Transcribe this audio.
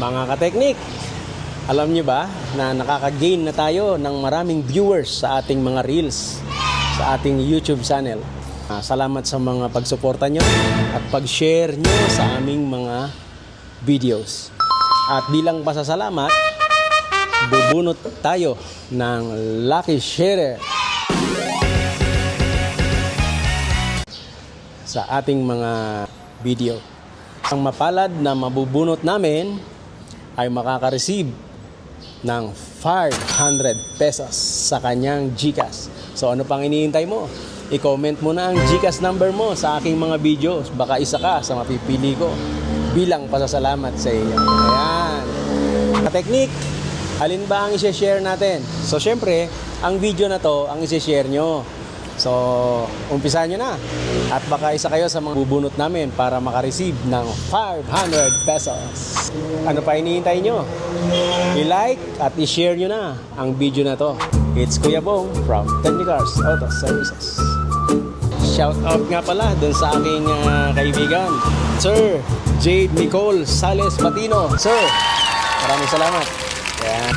Mga kateknik, alam nyo ba na nakaka-gain na tayo ng maraming viewers sa ating mga reels, sa ating YouTube channel. Salamat sa mga pagsuporta nyo at pag-share nyo sa aming mga videos. At bilang pasasalamat, bubunot tayo ng lucky share sa ating mga video. Ang mapalad na mabubunot namin ay makaka-receive ng 500 pesos sa kanyang GCash. So ano pang iniintay mo? I-comment mo na ang GCash number mo sa aking mga videos. Baka isa ka sa mapipili ko bilang pasasalamat sa iyo. Ayan. Kateknik, alin ba ang i-share natin? So syempre, ang video na to ang i-share nyo. So, umpisahan nyo na. At baka isa kayo sa mga bubunot namin para makareceive ng 500 pesos. Ano pa hinihintay nyo? I-like at i-share nyo na ang video na to. It's Kuya Bong from Technicars Auto Services. Shout out nga pala dun sa aking kaibigan, Sir Jade Nicole Sales Patino. Sir, maraming salamat. Ayan.